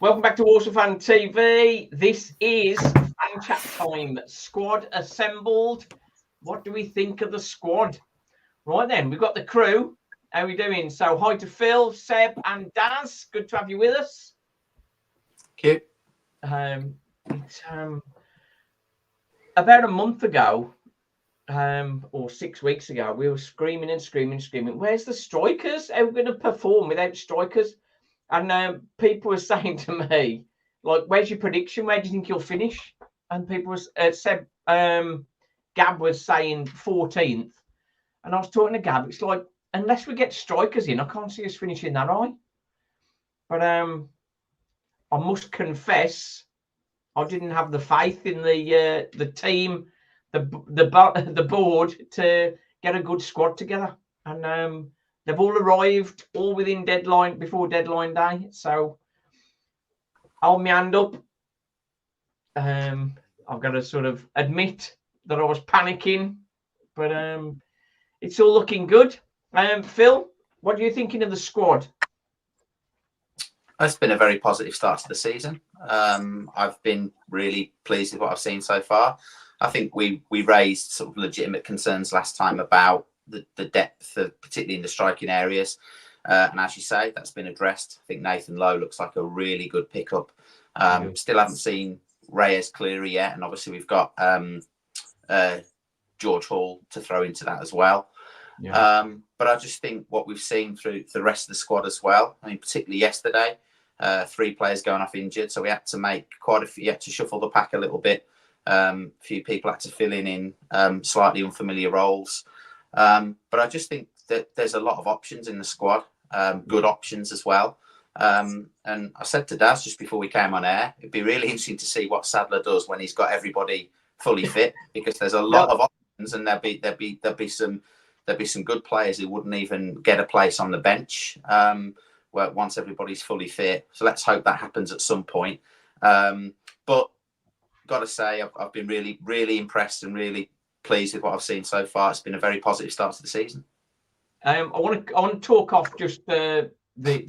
Welcome back to Walsall Fan TV. This is fan chat time. Squad assembled. What do we think of the squad? Right then, we've got the crew. How are we doing? So, hi to Phil, Seb, and Daz. Good to have you with us. Cute. It's about a month ago, or 6 weeks ago, we were screaming. Where's the strikers? How are we going to perform without strikers? And people were saying to me, like, where's your prediction? Where do you think you'll finish? And people said, Gab was saying 14th. And I was talking to Gab. It's like, unless we get strikers in, I can't see us finishing that high. But I must confess, I didn't have the faith in the team, the board to get a good squad together. And they've all arrived, all within before deadline day. So I'll hold my hand up. I've got to sort of admit that I was panicking, but it's all looking good. Phil, what are you thinking of the squad? It's been a very positive start to the season. I've been really pleased with what I've seen so far. I think we raised sort of legitimate concerns last time about the depth, particularly in the striking areas. And as you say, that's been addressed. I think Nathan Lowe looks like a really good pickup. Still haven't seen Reyes Cleary yet. And obviously we've got George Hall to throw into that as well. Yeah. But I just think what we've seen through the rest of the squad as well, I mean, particularly yesterday, 3 players going off injured. So we had to make quite a few, you had to shuffle the pack a little bit. A few people had to fill in slightly unfamiliar roles. But I just think that there's a lot of options in the squad, good options as well. And I said to Daz just before we came on air, it'd be really interesting to see what Sadler does when he's got everybody fully fit, because there's a lot of options, and there'll be some good players who wouldn't even get a place on the bench once everybody's fully fit. So let's hope that happens at some point. But got to say, I've been really, really impressed and really pleased with what I've seen so far. It's been a very positive start to the season. I want to talk off just the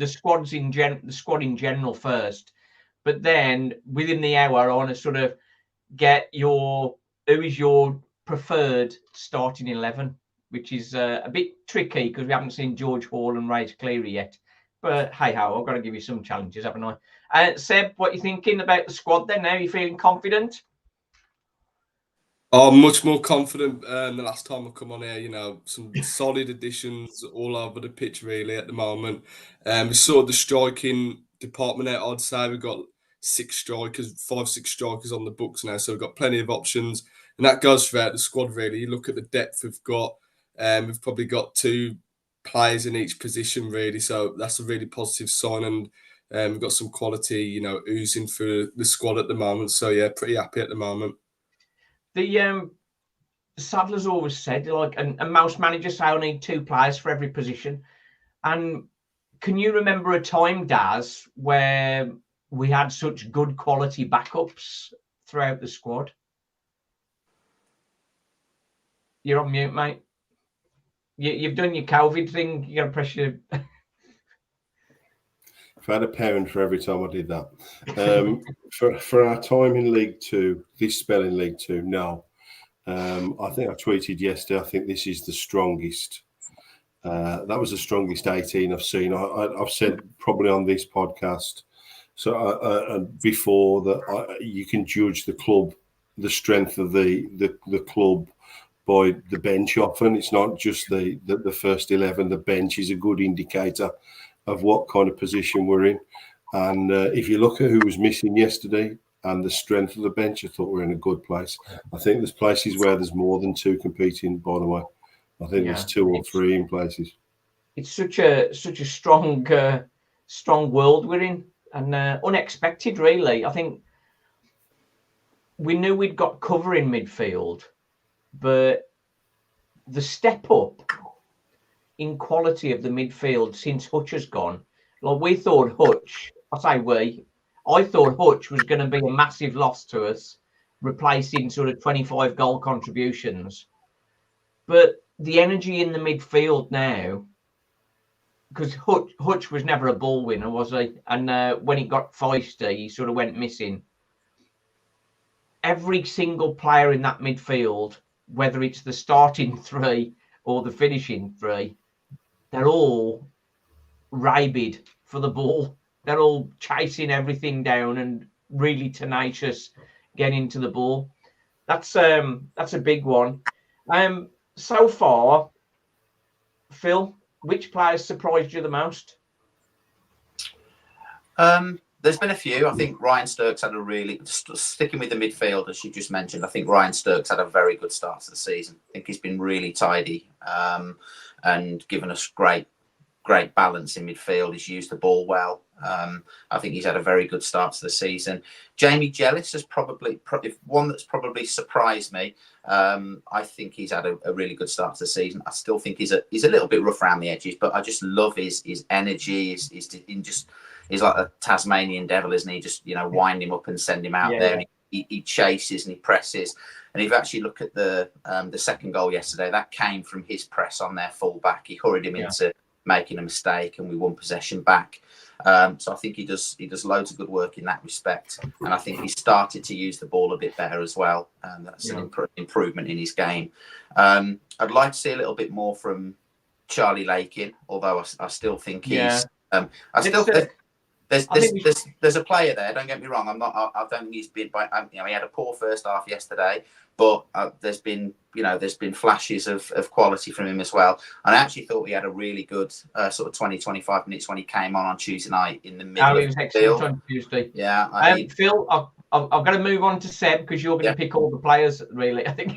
squad in general first, but then within the hour I want to sort of get who is your preferred starting 11, which is a bit tricky because we haven't seen George Hall and Reyes Cleary yet. But hey ho, I've got to give you some challenges, haven't I? Seb, what are you thinking about the squad then? Now, are you feeling confident? I'm much more confident than the last time I come on here. You know, some solid additions all over the pitch really at the moment. We saw the striking department out. I'd say we've got 5, 6 strikers on the books now, so we've got plenty of options, and that goes throughout the squad really. You look at the depth we've got. We've probably got 2 players in each position really, so that's a really positive sign, and we've got some quality, you know, oozing through the squad at the moment. So yeah, pretty happy at the moment. The Sadler's always said, like, and most managers say I need 2 players for every position. And can you remember a time, Daz, where we had such good quality backups throughout the squad? You're on mute, mate. You've done your COVID thing. You got to press your. If I had a pound for every time I did that. For our time in League Two, this spell in League Two, no. I think I tweeted yesterday, I think this is the strongest. That was the strongest 18 I've seen. I've said probably on this podcast before that you can judge the club, the strength of the club by the bench often. It's not just the first 11. The bench is a good indicator of what kind of position we're in. And if you look at who was missing yesterday and the strength of the bench, I thought we're in a good place. I think there's places where there's more than 2 competing, by the way. I think there's 2 or 3 in places. It's such a strong world we're in, and unexpected, really. I think we knew we'd got cover in midfield, but the step up in quality of the midfield since Hutch has gone, like we thought Hutch, I thought Hutch was going to be a massive loss to us, replacing sort of 25 goal contributions. But the energy in the midfield now because Hutch was never a ball winner, was he? And when he got feisty, he sort of went missing. Every single player in that midfield, whether it's the starting three or the finishing three, they're all rabid for the ball. They're all chasing everything down and really tenacious getting to the ball. That's a big one. So far, Phil, which players surprised you the most? There's been a few. I think Ryan Sturks had a really, sticking with the midfield, as you just mentioned, I think Ryan Sturks had a very good start to the season. I think he's been really tidy and given us great balance in midfield. He's used the ball well. I think he's had a very good start to the season. Jamie Jellis has probably one that's probably surprised me. I think he's had a really good start to the season. I still think he's a little bit rough around the edges, but I just love his energy. He's like a Tasmanian devil, isn't he? Just, wind him up and send him out there. And he chases and he presses. And if you actually look at the second goal yesterday, that came from his press on their fullback. He hurried him into making a mistake, and we won possession back. So I think he does loads of good work in that respect. And I think he started to use the ball a bit better as well. That's an improvement in his game. I'd like to see a little bit more from Charlie Lakin, although I still think he's. There's a player there. Don't get me wrong. I don't think he's been. He had a poor first half yesterday, but there's been flashes of quality from him as well. And I actually thought he had a really good sort of 20-25 minutes when he came on Tuesday night in the middle. He was excellent on Tuesday. Yeah. Phil, I've got to move on to Seb because you're going to pick all the players. Really, I think.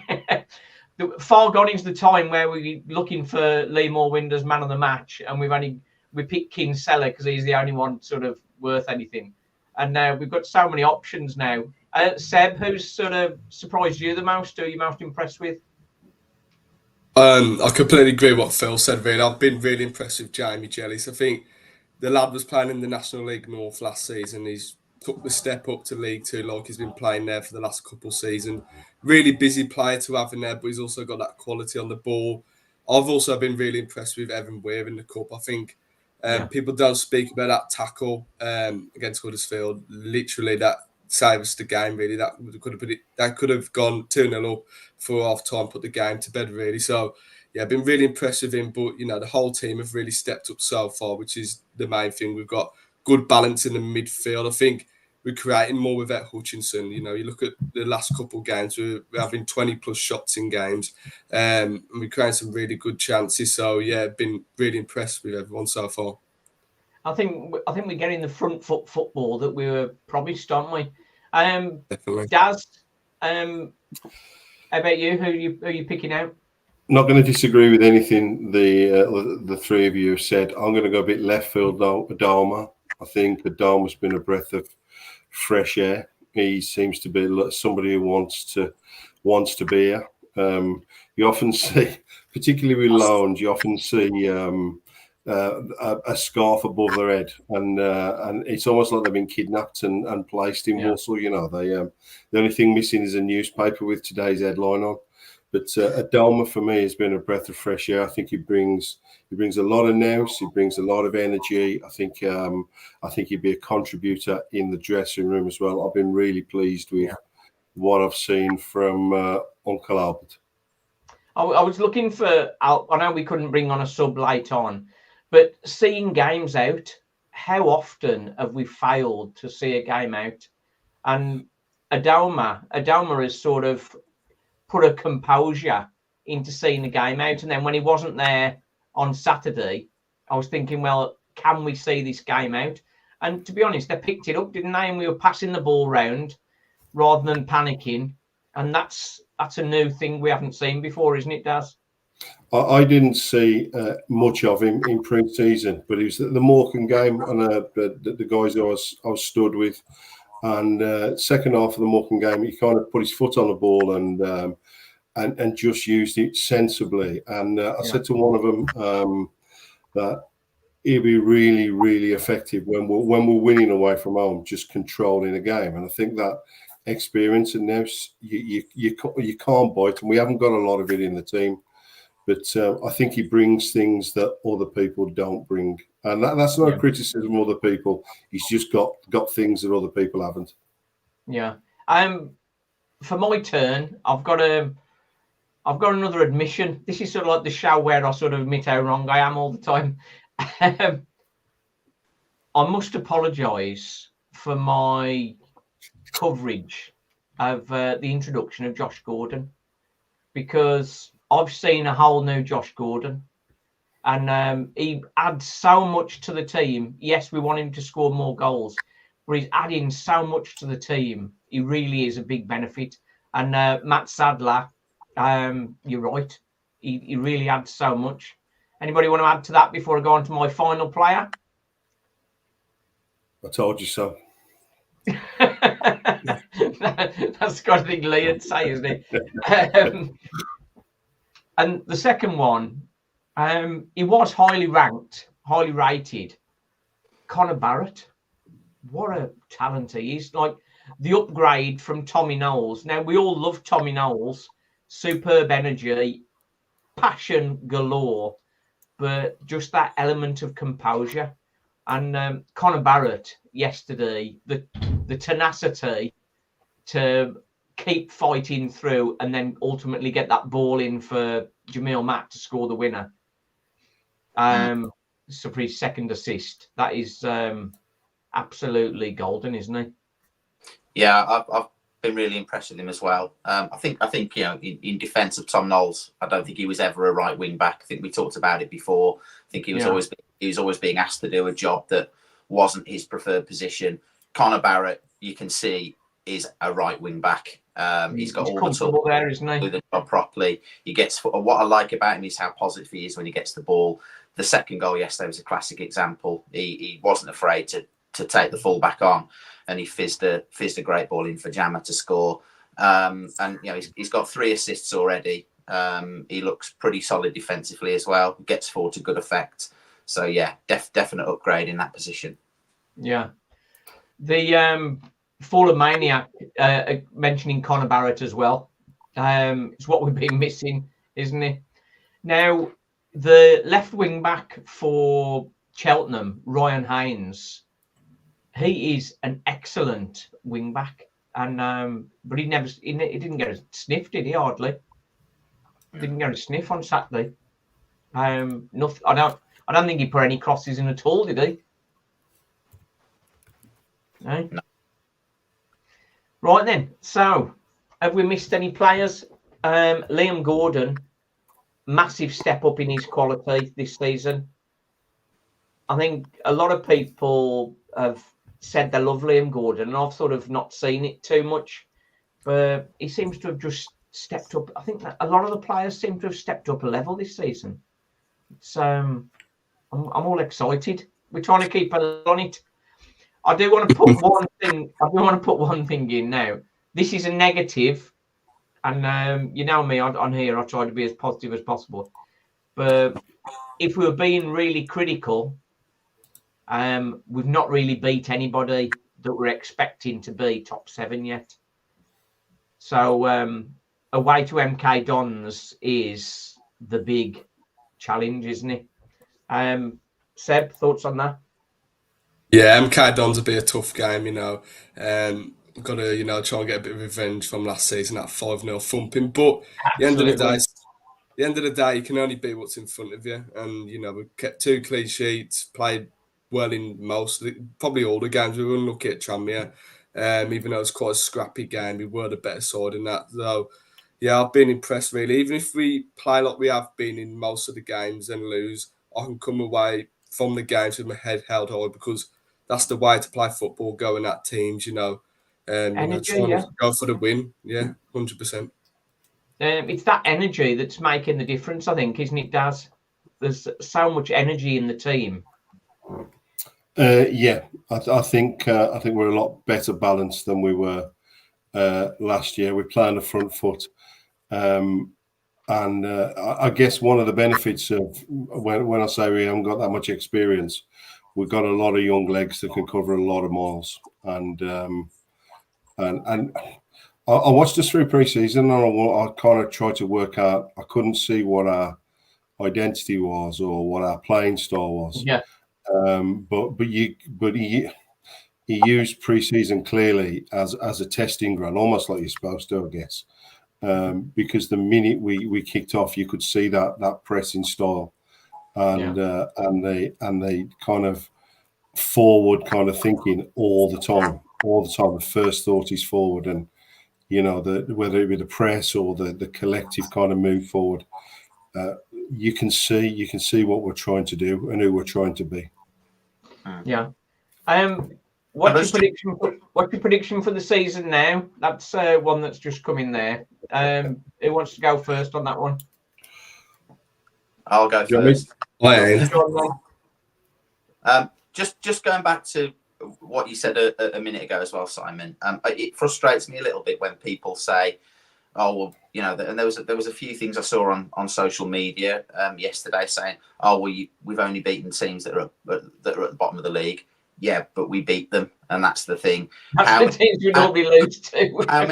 Far gone is the time where we're looking for Lee Moore-Winder's man of the match, and we picked Kinsella because he's the only one sort of worth anything. And now we've got so many options now. Seb, who's sort of surprised you the most? Who are you most impressed with? I completely agree with what Phil said, really. I've been really impressed with Jamie Jellis. I think the lad was playing in the National League North last season. He's took the step up to League Two, like he's been playing there for the last couple of seasons. Really busy player to have in there, but he's also got that quality on the ball. I've also been really impressed with Evan Weir in the Cup. I think people don't speak about that tackle against Huddersfield. Literally, that saved us the game, really. That could have gone 2-0 up for half time, put the game to bed, really. So, I've been really impressed with him. But, the whole team have really stepped up so far, which is the main thing. We've got good balance in the midfield. I think we're creating more without Hutchinson. You look at the last couple of games, we're having 20+ shots in games, and we're creating some really good chances. So, I've been really impressed with everyone so far. I think we're getting the front foot football that we were promised, aren't we? Definitely. Daz, how about you? Who are you picking out? Not going to disagree with anything the three of you have said. I'm going to go a bit left field though. Adama. I think Adama's been a breath of fresh air. He seems to be somebody who wants to be here. You often see, particularly with loans, you often see a scarf above their head, and it's almost like they've been kidnapped and placed in Walsall. The only thing missing is a newspaper with today's headline on. But Adama for me has been a breath of fresh air. I think he brings a lot of nous. He brings a lot of energy. I think he'd be a contributor in the dressing room as well. I've been really pleased with what I've seen from Uncle Albert. I was looking for. I know we couldn't bring on a sub late on, but seeing games out, how often have we failed to see a game out? And Adama has sort of put a composure into seeing the game out. And then when he wasn't there on Saturday, I was thinking, well, can we see this game out? And to be honest, they picked it up, didn't they? And we were passing the ball round rather than panicking. And that's a new thing we haven't seen before, isn't it, Daz? I didn't see much of him in pre-season, but it was the Morecambe game and the guys I was stood with. And second half of the Morecambe game, he kind of put his foot on the ball and just used it sensibly. And I said to one of them that he'll be really, really effective when we're winning away from home, just controlling the game. And I think that experience and now you can't bite, and we haven't got a lot of it in the team. But I think he brings things that other people don't bring. And that's not a criticism of other people. He's just got things that other people haven't. Yeah. For my turn, I've got another admission. This is sort of like the show where I sort of admit how wrong I am all the time. I must apologise for my coverage of the introduction of Josh Gordon, because I've seen a whole new Josh Gordon, and he adds so much to the team. Yes, we want him to score more goals, but he's adding so much to the team. He really is a big benefit. And Matt Sadler, you're right. He really adds so much. Anybody want to add to that before I go on to my final player? I told you so. That's got to be Lee would say, isn't it? And the second one, he was highly ranked, highly rated. Connor Barrett, what a talent he is! Like the upgrade from Tommy Knowles. Now we all love Tommy Knowles, superb energy, passion galore, but just that element of composure. And Connor Barrett yesterday, the tenacity to keep fighting through and then ultimately get that ball in for Jamil Matt to score the winner. So for his second assist, that is absolutely golden, isn't he? Yeah, I've been really impressed with him as well. I think in defence of Tom Knowles, I don't think he was ever a right wing back. I think we talked about it before. I think he was always being asked to do a job that wasn't his preferred position. Connor Barrett, you can see, is a right wing back. He's got all the tools there, isn't he? Do the job properly. He gets what I like about him is how positive he is when he gets the ball. The second goal yesterday was a classic example. He wasn't afraid to take the full back on, and he fizzed a great ball in for Jammer to score. And he's got 3 assists already. He looks pretty solid defensively as well. Gets forward to good effect. So yeah, definite upgrade in that position. Yeah, the Fallen Maniac mentioning Connor Barrett as well. It's what we've been missing, isn't it? Now, the left wing back for Cheltenham, Ryan Haynes, he is an excellent wing back, and but he didn't get a sniff, did he? Hardly. Didn't get a sniff on Saturday. Nothing. I don't think he put any crosses in at all, did he? No. Right then. So, have we missed any players? Liam Gordon, massive step up in his quality this season. I think a lot of people have said they love Liam Gordon, and I've sort of not seen it too much, but he seems to have just stepped up. I think that a lot of the players seem to have stepped up a level this season. So I'm all excited. We're trying to keep on it. I do want to put one thing. I do want to put one thing in now. This is a negative, and you know me on here. I try to be as positive as possible. But if we were being really critical, we've not really beat anybody that we're expecting to be top 7 yet. So away to MK Dons is the big challenge, isn't it? Seb, thoughts on that? Yeah, MK Dons will be a tough game, Got to, try and get a bit of revenge from last season, that 5-0 thumping. But at the end of the day, you can only beat what's in front of you. And, we kept 2 clean sheets, played well in probably all the games. We were unlucky at Tranmere. Even though it was quite a scrappy game, we were the better side in that. So, yeah, I've been impressed, really. Even if we play like we have been in most of the games and lose, I can come away from the games with my head held high, because that's the way to play football, going at teams, Energy, trying to go for the win. Yeah, 100%. It's that energy that's making the difference, I think, isn't it, Daz? There's so much energy in the team. Yeah, I think we're a lot better balanced than we were last year. We play on the front foot, and I guess one of the benefits of when I say we haven't got that much experience, we've got a lot of young legs that can cover a lot of miles, and I watched us through pre-season, and I kind of tried to work out. I couldn't see what our identity was or what our playing style was. Yeah. But he used pre-season clearly as a testing ground, almost like you're supposed to, I guess. Because the minute we kicked off, you could see that pressing style, and they kind of forward kind of thinking all the time. The first thought is forward, and whether it be the press or the collective kind of move forward, you can see what we're trying to do and who we're trying to be. Yeah. What's your prediction for the season now? That's one that's just come in there. Who wants to go first on that one? I'll go first. Just going back to what you said a minute ago as well, Simon. It frustrates me a little bit when people say, "Oh, well, and there was a few things I saw on social media yesterday saying, "Oh, well, we've only beaten teams that are at the bottom of the league." Yeah, but we beat them, and that's the thing. That's the teams we normally lose to. How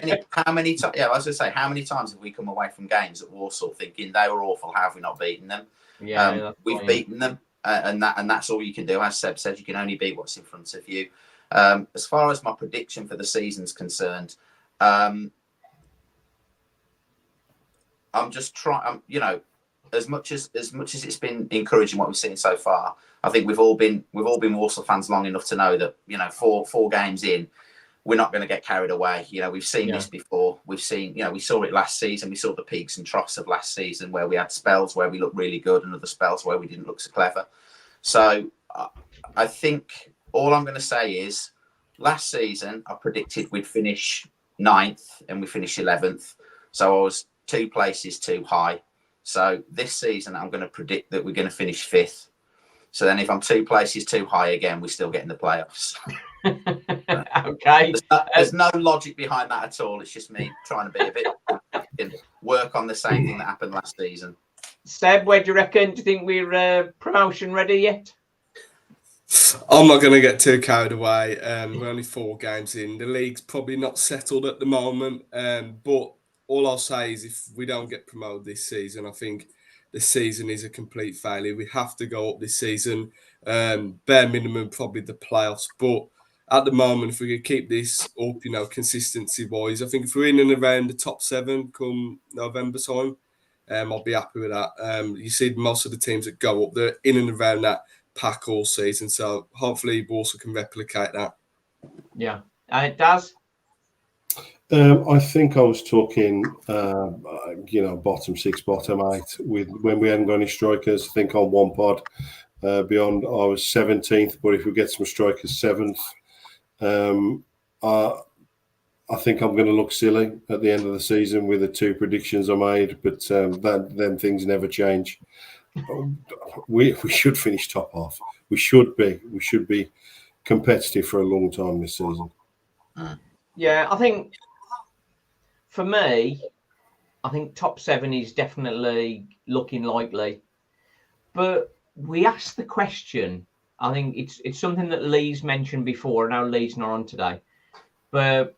many times? Yeah, I was going to say, how many times have we come away from games at Walsall thinking they were awful? How have we not beaten them? Yeah, we've beaten them, and that's all you can do. As Seb said, you can only beat what's in front of you. As far as my prediction for the season's concerned, I'm just trying. As much as it's been encouraging what we've seen so far, I think we've all been Walsall fans long enough to know that four games in, we're not going to get carried away. We've seen this before. We've seen we saw it last season. We saw the peaks and troughs of last season where we had spells where we looked really good and other spells where we didn't look so clever. So I think all I'm going to say is last season I predicted we'd finish 9th and we finished 11th. So I was 2 places too high. So this season I'm going to predict that we're going to finish 5th. So then if I'm 2 places too high again, we still get in the playoffs. Okay. There's no logic behind that at all. It's just me trying to be a bit work on the same thing that happened last season. Seb, where do you reckon? Do you think we're promotion ready yet? I'm not going to get too carried away. We're only 4 games in. The league's probably not settled at the moment. But all I'll say is if we don't get promoted this season, I think the season is a complete failure. We have to go up this season. Bare minimum, probably the playoffs. But at the moment, if we could keep this up, consistency-wise, I think if we're in and around the top 7 come November time, I'll be happy with that. You see most of the teams that go up, they're in and around that pack all season. So hopefully Walsall can replicate that. Yeah. It does. I think I was talking, bottom 6, bottom 8 when we hadn't got any strikers. I think on one pod beyond I was 17th, but if we get some strikers, 7th. I think I'm going to look silly at the end of the season with the 2 predictions I made, but them things never change. We should finish top half. We should be competitive for a long time this season. Yeah, I think for me, I think top 7 is definitely looking likely. But we asked the question. I think it's something that Lee's mentioned before. Now Lee's not on today, but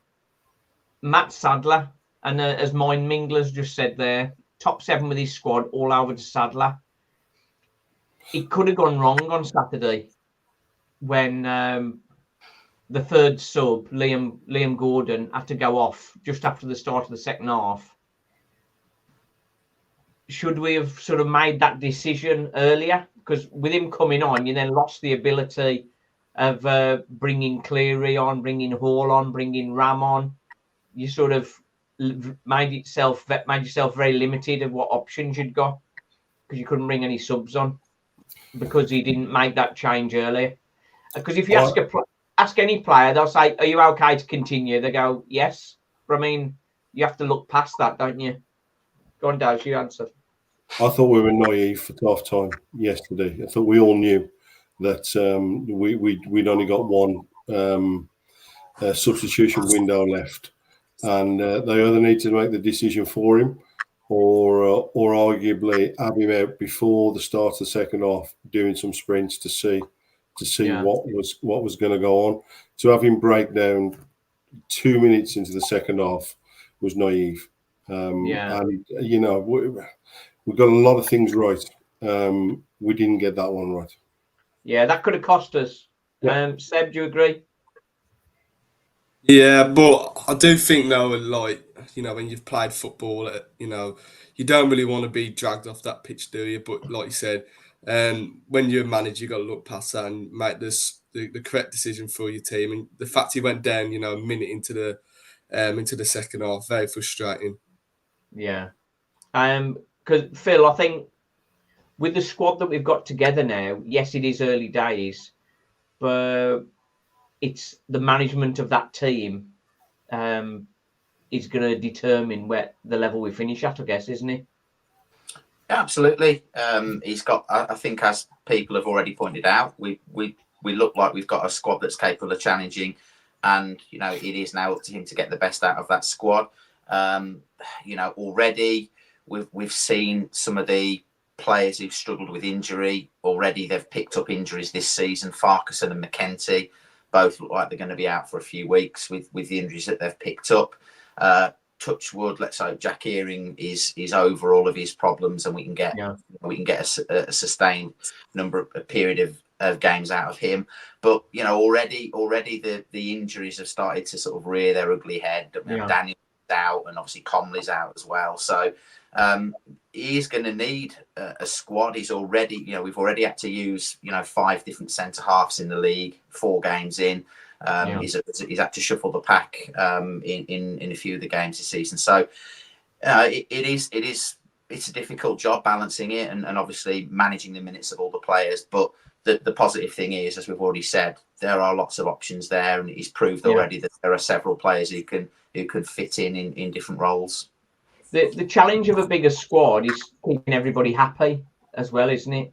Matt Sadler and as Mind Mingler's just said there, top 7 with his squad all over to Sadler. It could have gone wrong on Saturday when the 3rd sub, Liam Gordon, had to go off just after the start of the second half. Should we have sort of made that decision earlier? Because with him coming on, you then lost the ability of bringing Cleary on, bringing Hall on, bringing Ram on. You sort of made yourself very limited of what options you'd got because you couldn't bring any subs on because he didn't make that change earlier. Because if you ask any player, they'll say, "Are you okay to continue?" They go, "Yes." But I mean, you have to look past that, don't you? Go on, Daz, you answer. I thought we were naive for half time yesterday. I thought we all knew that we'd only got one substitution window left, and they either need to make the decision for him, or arguably have him out before the start of the second half, doing some sprints to see what was going to go on. To have him break down 2 minutes into the second half was naive. And we got a lot of things right. We didn't get that one right. Yeah, that could have cost us. Yeah. Seb, do you agree? Yeah, but I do think though, like, when you've played football, you don't really want to be dragged off that pitch, do you? But like you said, when you're a manager, you got to look past that and make the correct decision for your team. And the fact he went down, a minute into the second half, very frustrating. Yeah. Because Phil, I think with the squad that we've got together now, yes, it is early days, but it's the management of that team is going to determine where the level we finish at, I guess, isn't it? Yeah, absolutely. He's got, I think, as people have already pointed out, we look like we've got a squad that's capable of challenging, and it is now up to him to get the best out of that squad. Already we've seen some of the players who've struggled with injury. Already they've picked up injuries this season. Farquharson and McKenty both look like they're going to be out for a few weeks with the injuries that they've picked up. Touch wood, let's hope Jack Earing is over all of his problems, and we can get a sustained period of games out of him. But already the injuries have started to sort of rear their ugly head. Daniel's out, and obviously Comley's out as well. So he's going to need a squad. He's already, we've already had to use 5 different centre halves in the league, 4 games in. He's had to shuffle the pack in a few of the games this season. So it's a difficult job balancing it and obviously managing the minutes of all the players. But the positive thing is, as we've already said, there are lots of options there, and he's proved already that there are several players who can fit in different roles. The challenge of a bigger squad is keeping everybody happy as well, isn't it?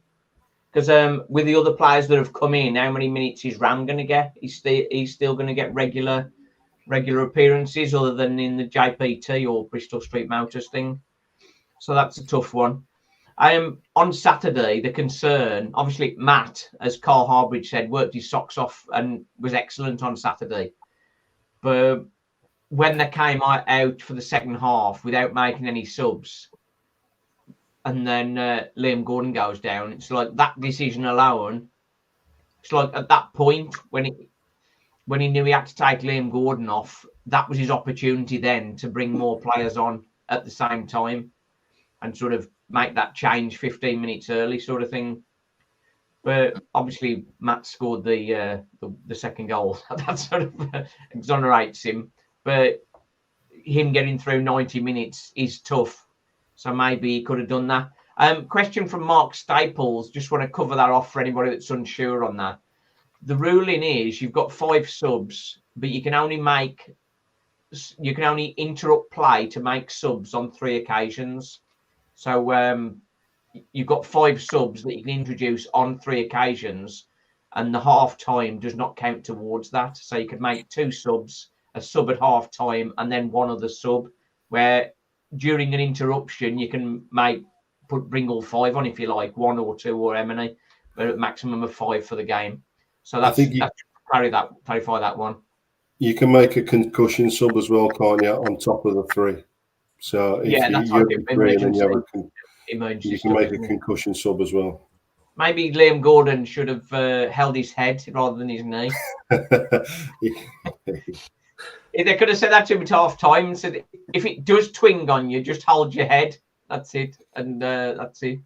Because with the other players that have come in, how many minutes is Ram going to get? He's still going to get regular appearances, other than in the JPT or Bristol Street Motors thing. So that's a tough one. On Saturday, the concern, obviously, Matt, as Carl Harbridge said, worked his socks off and was excellent on Saturday. But when they came out for the second half without making any subs, and then Liam Gordon goes down, it's like that decision alone. It's like at that point when he knew he had to take Liam Gordon off, that was his opportunity then to bring more players on at the same time and sort of make that change 15 minutes early, sort of thing. But obviously, Matt scored the second goal. That sort of exonerates him. But him getting through 90 minutes is tough. So maybe he could have done that. Question from Mark Staples. Just want to cover that off for anybody that's unsure on that. The ruling is you've got 5 subs, but you can only interrupt play to make subs on 3 occasions. So you've got 5 subs that you can introduce on 3 occasions, and the half time does not count towards that. So you could make 2 subs, a sub at half time, and then one other sub, where during an interruption you can bring all 5 on if you like, 1 or 2 or how many, but a maximum of 5 for the game. So that's clarify that one. You can make a concussion sub as well, can't you, on top of the 3? So if you have 3 and then you have you can make a concussion sub as well. Maybe Liam Gordon should have held his head rather than his knee. They could have said that to him at half time and said, if it does twing on you, just hold your head. That's it. And that's it.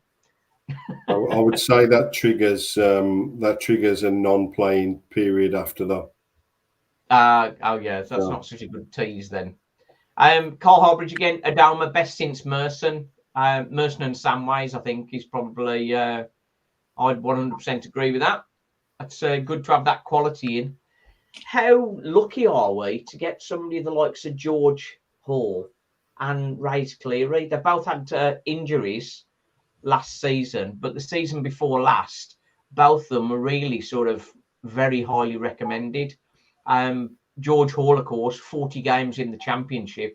I would say that triggers a non-playing period after that. That's not such a good tease then. Carl Harbridge again, Adama best since Merson. Merson and Samways, I think, is probably I'd 100% agree with that. It's good to have that quality in. How lucky are we to get somebody the likes of George Hall and Ray's Cleary? They both had injuries last season, but the season before last, both of them were really sort of very highly recommended. George Hall, of course, 40 games in the Championship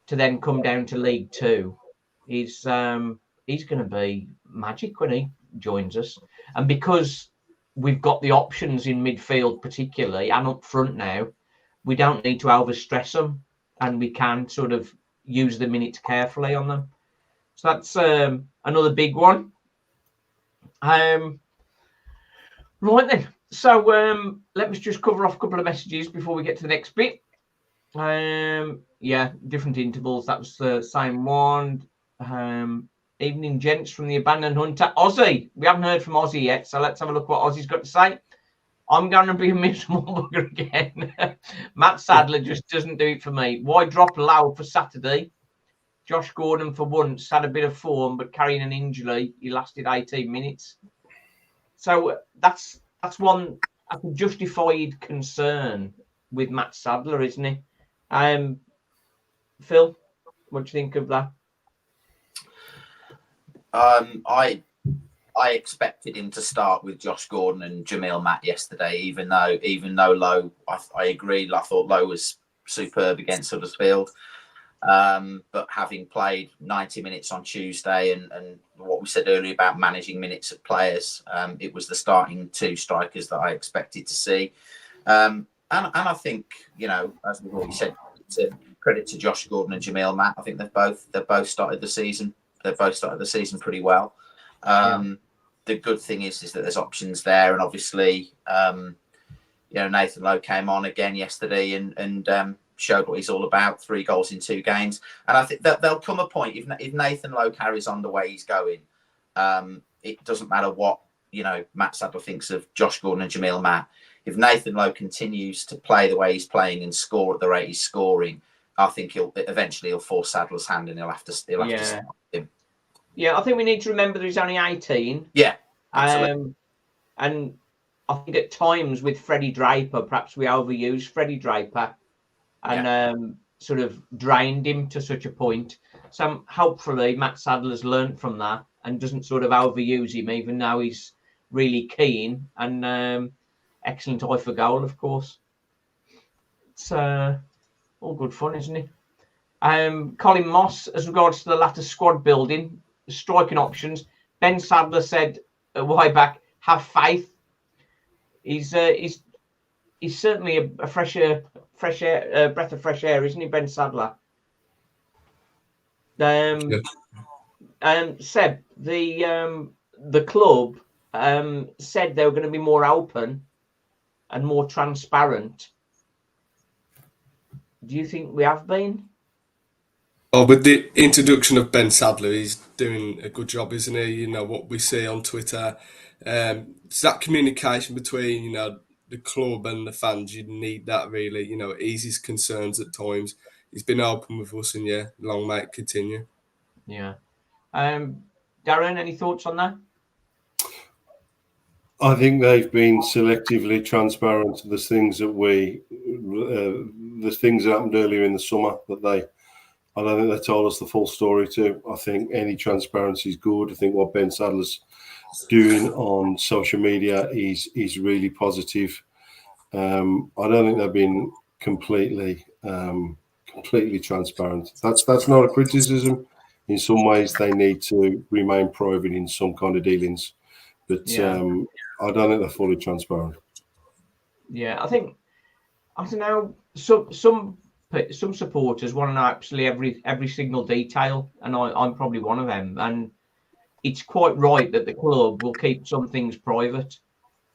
to then come down to League 2. He's going to be magic when he joins us. And because we've got the options in midfield particularly and up front now, we don't need to overstress them, and we can sort of use the minutes carefully on them. So that's another big one. Right then. So let me just cover off a couple of messages before we get to the next bit. Yeah, different intervals. That was the same one. Evening, gents from the Abandoned Hunter. Ozzy. We haven't heard from Ozzy yet, so let's have a look what Ozzy's got to say. I'm going to be a miserable bugger again. Matt Sadler just doesn't do it for me. Why drop Lau for Saturday? Josh Gordon, for once, had a bit of form, but carrying an injury, he lasted 18 minutes. So that's one justified concern with Matt Sadler, isn't it? Phil, what do you think of that? I expected him to start with Josh Gordon and Jamil Matt yesterday, even though Lowe, I agreed. I thought Lowe was superb against Huddersfield. But having played 90 minutes on Tuesday and what we said earlier about managing minutes of players, it was the starting two strikers that I expected to see. And I think, as we've already said, credit to Josh Gordon and Jamil Matt. I think they've both started the season. They've both started the season pretty well. The good thing is that there's options there, and obviously, Nathan Lowe came on again yesterday and showed what he's all about. 3 goals in 2 games, and I think that there'll come a point if Nathan Lowe carries on the way he's going. It doesn't matter what Matt Sadler thinks of Josh Gordon and Jamil Matt. If Nathan Lowe continues to play the way he's playing and score at the rate he's scoring, I think he'll force Sadler's hand and he'll have to stop him. Yeah, I think we need to remember that he's only 18. Yeah, absolutely. And I think at times with Freddie Draper, perhaps we overused Freddie Draper and sort of drained him to such a point. So hopefully Matt Sadler's learnt from that and doesn't sort of overuse him, even though he's really keen and excellent eye for goal, of course. It's all good fun, isn't it? Colin Moss, as regards to the latter squad building, striking options, Ben Sadler said a while back, have faith. He's certainly a breath of fresh air, isn't he, Ben Sadler? Seb, the club said they were going to be more open and more transparent. Do you think we have been? Oh, with the introduction of Ben Sadler, he's doing a good job, isn't he? What we see on Twitter. It's that communication between, the club and the fans. You need that, really. It eases concerns at times. He's been open with us, and long may it continue. Yeah. Darren, any thoughts on that? I think they've been selectively transparent. There's things that happened earlier in the summer that I don't think they told us the full story to. I think any transparency is good. I think what Ben Sadler's doing on social media is really positive. I don't think they've been completely transparent. That's not a criticism. In some ways, they need to remain private in some kind of dealings, but I don't think they're fully transparent. Yeah, I don't know. Some supporters want to know absolutely every single detail, and I'm probably one of them. And it's quite right that the club will keep some things private.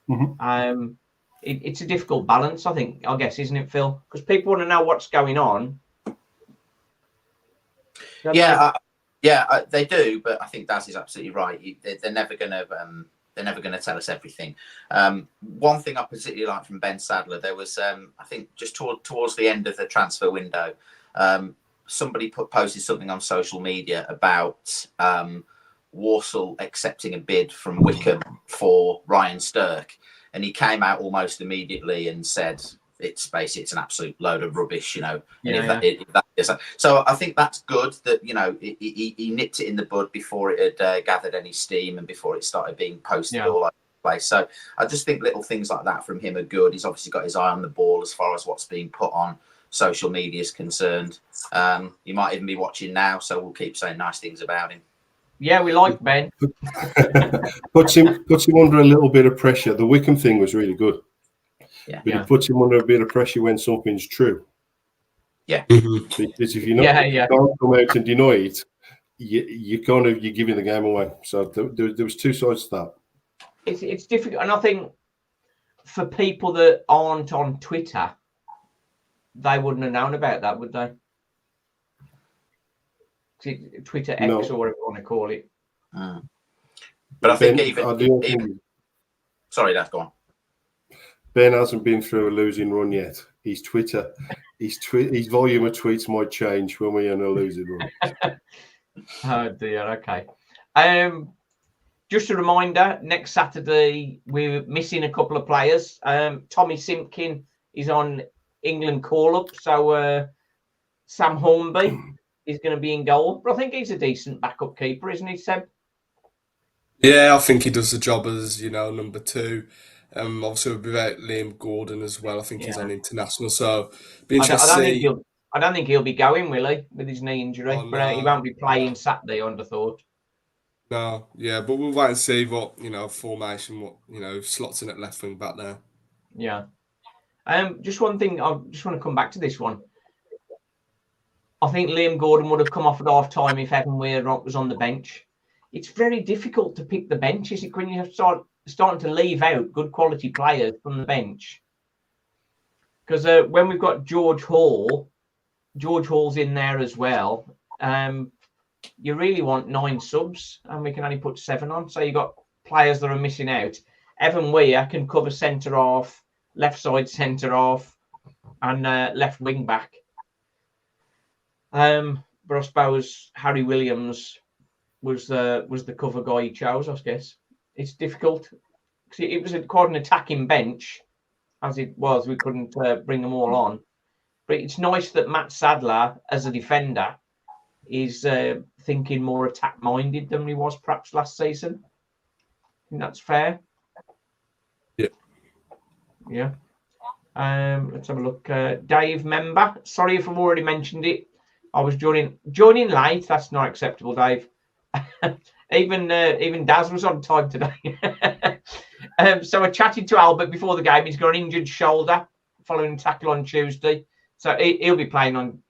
Mm-hmm. It's a difficult balance, I guess, isn't it, Phil? Because people want to know what's going on. They do, but I think Daz is absolutely right. They're never going to tell us everything. One thing I particularly like from Ben Sadler, there was, I think, just towards the end of the transfer window, somebody posted something on social media about Walsall accepting a bid from Wickham for Ryan Stirk, and he came out almost immediately and said it's an absolute load of rubbish, So I think that's good that he nipped it in the bud before it had gathered any steam and before it started being posted all over the place. So I just think little things like that from him are good. He's obviously got his eye on the ball as far as what's being put on social media is concerned. You might even be watching now, so we'll keep saying nice things about him. Yeah, we like Ben. puts him under a little bit of pressure. The Wickham thing was really good. But it puts him under a bit of pressure when something's true. Yeah. Because if you can't come out and deny it, you're giving the game away. So there was two sides to that. It's difficult, and I think for people that aren't on Twitter, they wouldn't have known about that, would they? Twitter X, No. or whatever you want to call it. But I think even sorry, that's gone. Ben hasn't been through a losing run yet. His Twitter, his volume of tweets might change when we're in a losing run. Oh dear. Okay. Just a reminder: next Saturday we're missing a couple of players. Tommy Simpkin is on England call-up, so Sam Hornby is going to be in goal. But I think he's a decent backup keeper, isn't he, Seb? Yeah, I think he does the job as, number 2. Obviously, without Liam Gordon as well, I think he's on international. So, be interesting to see. I don't think he'll be going, will he, with his knee injury? Oh, but he won't be playing Saturday, I'd have thought. No, yeah, but we'll wait and see what formation, slots in at left wing back there. Yeah. Just one thing. I just want to come back to this one. I think Liam Gordon would have come off at half time if Evan Weir was on the bench. It's very difficult to pick the bench, is it, when you starting to leave out good quality players from the bench? Because when we've got George Hall's in there as well. You really want 9 subs, and we can only put 7 on. So you've got players that are missing out. Evan Weir can cover centre half, left side centre half, and left wing back. But I suppose Harry Williams was the cover guy he chose, I guess. It's difficult because it was quite an attacking bench, as it was. We couldn't bring them all on. But it's nice that Matt Sadler, as a defender, is thinking more attack-minded than he was perhaps last season. I think that's fair. Yeah. Let's have a look. Dave Member. Sorry if I've already mentioned it. I was joining late. That's not acceptable, Dave. Even Daz was on time today. So I chatted to Albert before the game. He's got an injured shoulder following a tackle on Tuesday. So he'll be playing on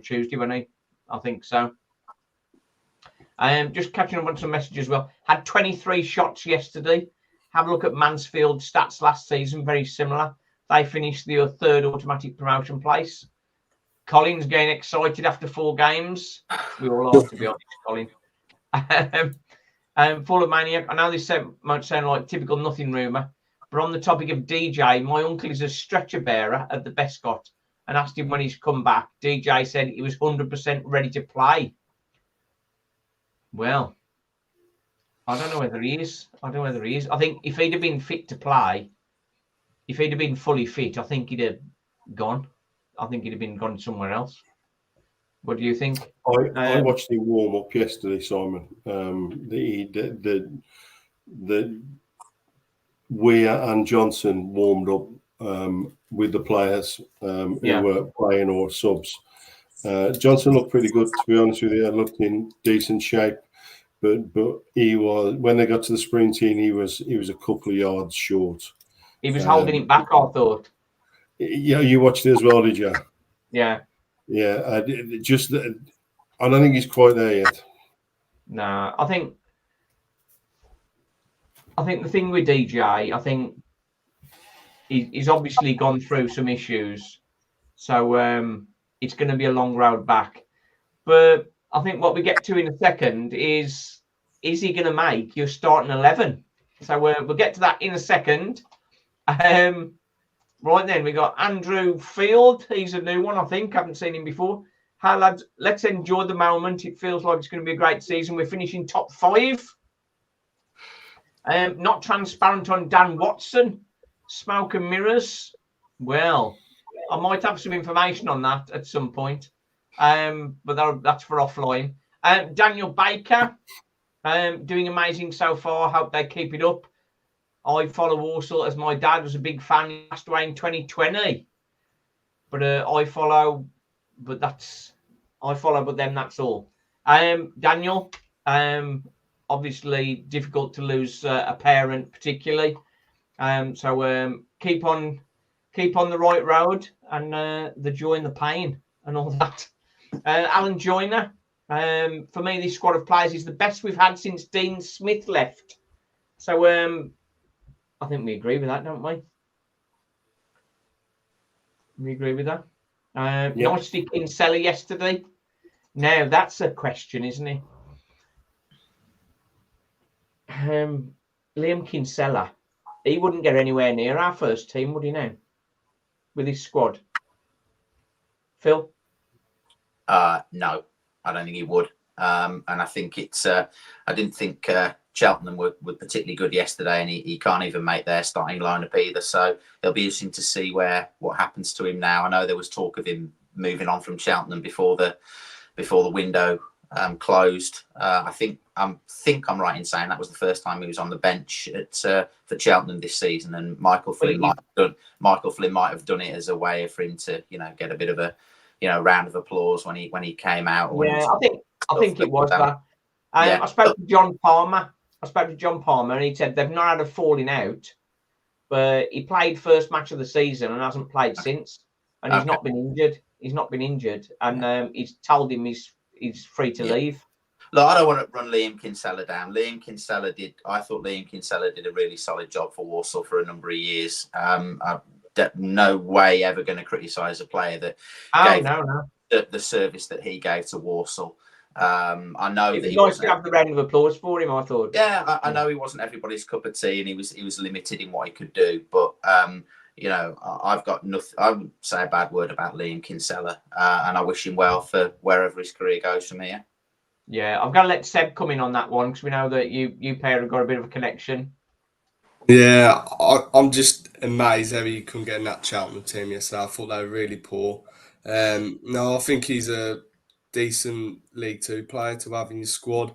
Tuesday, won't he? I think so. Just catching up on some messages as well. Had 23 shots yesterday. Have a look at Mansfield's stats last season. Very similar. They finished the 3rd automatic promotion place. Colin's getting excited after 4 games. We all are, to be honest, Colin. Full of maniac. I know this might sound like typical nothing rumour, but on the topic of DJ, my uncle is a stretcher bearer at the Bescott, and asked him when he's come back. DJ said he was 100% ready to play. Well, I don't know whether he is. I think if he'd have been fit to play, if he'd have been fully fit, I think he'd have gone. I think he'd have been gone somewhere else. What do you think? I watched him warm up yesterday, Simon. The Weir and Johnson warmed up with the players who were playing or subs. Johnson looked pretty good, to be honest with you. Looked in decent shape, but he was, when they got to the sprinting, he was a couple of yards short. He was holding it back, I thought. Yeah, you watched it as well, did you? Yeah. Yeah, I don't think he's quite there yet. No, I think the thing with DJ, I think he's obviously gone through some issues, so it's going to be a long road back. But I think what we get to in a second is he going to make your starting 11? So we'll get to that in a second. Right then, we got Andrew Field. He's a new one, I think. Haven't seen him before. Hi, lads. Let's enjoy the moment. It feels like it's going to be a great season. We're finishing top 5. Not transparent on Dan Watson. Smoke and mirrors. Well, I might have some information on that at some point. But that's for offline. Daniel Baker. Doing amazing so far. Hope they keep it up. I follow Walsall as my dad was a big fan. He passed away in 2020. But I follow, but that's all. Daniel, obviously difficult to lose a parent particularly. So keep on the right road, and the joy and the pain and all that. Alan Joyner, for me, this squad of players is the best we've had since Dean Smith left. So I think we agree with that, don't we? We agree with that. Nice stick in Seller yesterday. Now that's a question, isn't it? Liam Kinsella, he wouldn't get anywhere near our first team, would he now? With his squad. Phil? No, I don't think he would. And I think it's. I didn't think Cheltenham were particularly good yesterday, and he can't even make their starting lineup either. So it'll be interesting to see what happens to him now. I know there was talk of him moving on from Cheltenham before the window closed. I think I'm right in saying that was the first time he was on the bench for Cheltenham this season, and Michael Flynn might have done it as a way for him to get a bit of a round of applause when he came out. I think it was that. I spoke to John Palmer. And he said they've not had a falling out, but he played first match of the season and hasn't played since, and he's not been injured. And he's told him he's free to leave. Look, I don't want to run Liam Kinsella down. I thought Liam Kinsella did a really solid job for Walsall for a number of years. No way ever going to criticise a player that gave the service that he gave to Walsall. I know that he nice to have the round of applause for him. I thought. Yeah, I know he wasn't everybody's cup of tea, and he was limited in what he could do. But I've got nothing. I wouldn't say a bad word about Liam Kinsella, and I wish him well for wherever his career goes from here. Yeah, I've got to let Seb come in on that one because we know that you pair have got a bit of a connection. Yeah, I'm just amazed how he couldn't get in that Cheltenham team yesterday. I thought they were really poor. No, I think he's a decent League Two player to have in your squad.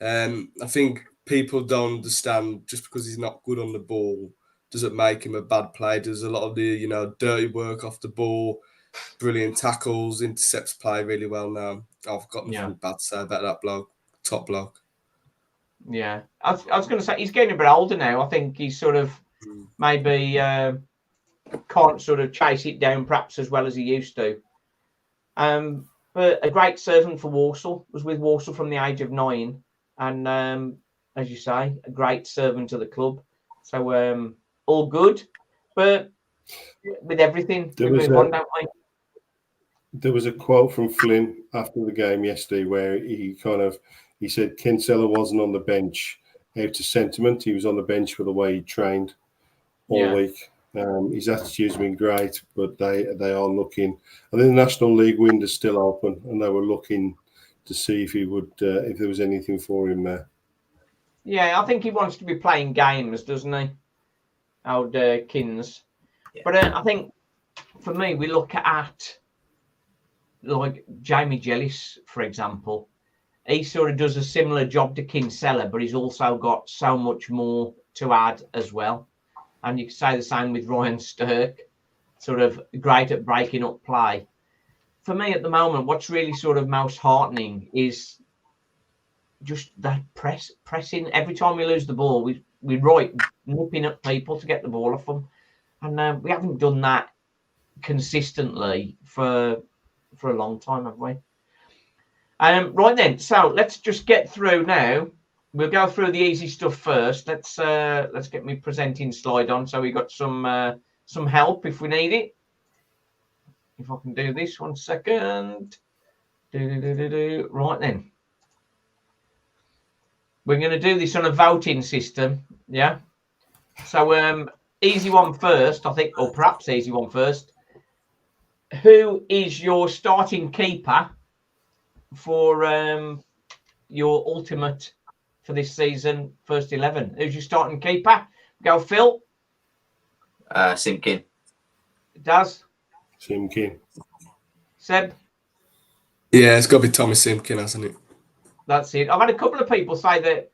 I think people don't understand just because he's not good on the ball doesn't make him a bad player. Does a lot of the dirty work off the ball, brilliant tackles, intercepts play really well now. I've got nothing bad to say about that bloke, top bloke. Yeah, I was going to say he's getting a bit older now. I think he's sort of maybe can't sort of chase it down perhaps as well as he used to. But a great servant for Walsall, was with Walsall from the age of 9, and as you say, a great servant to the club. So all good, but with everything, we move on, don't we? There was a quote from Flynn after the game yesterday where he said Kinsella wasn't on the bench out of sentiment. He was on the bench for the way he trained all week. His attitude's been great, but they are looking. I think the National League window's still open, and they were looking to see if he would, if there was anything for him there. Yeah, I think he wants to be playing games, doesn't he? Old Kins. Yeah. But I think for me, we look at like Jamie Jellis, for example. He sort of does a similar job to Kinsella, but he's also got so much more to add as well. And you can say the same with Ryan Stirk, sort of great at breaking up play. For me at the moment, what's really sort of most heartening is just that pressing. Every time we lose the ball, we nipping at people to get the ball off them. And we haven't done that consistently for a long time, have we? Right then, so let's just get through now. We'll go through the easy stuff first. Let's get me presenting slide on so we got some help if we need it. If I can do this 1 second. Right then. We're going to do this on a voting system, yeah? So easy one first, I think, or perhaps easy one first. Who is your starting keeper for your ultimate for this season, first 11? Who's your starting keeper? Go, Phil. Simkin. Does. Simkin. Seb. Yeah, it's got to be Tommy Simkin, hasn't it? That's it. I've had a couple of people say that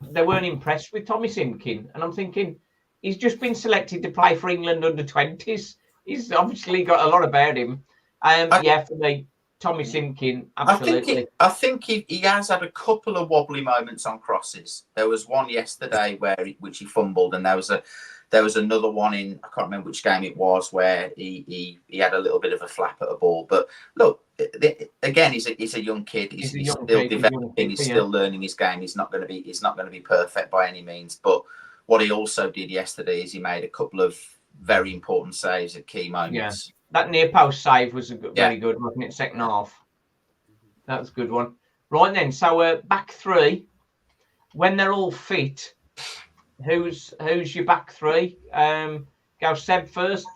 they weren't impressed with Tommy Simkin, and I'm thinking he's just been selected to play for England under-20s. He's obviously got a lot about him. Yeah, for me, Tommy Simkin, absolutely. I think he has had a couple of wobbly moments on crosses. There was one yesterday which he fumbled, and there was another one in, I can't remember which game it was, where he had a little bit of a flap at a ball. But look, again, he's a young kid. He's still developing. He's still learning his game. He's not going to be perfect by any means. But what he also did yesterday is he made a couple of very important saves at key moments. that near post save was very good, wasn't it? Second half. That was a good one. Right then, so back three. When they're all fit, who's your back three? Go Seb first.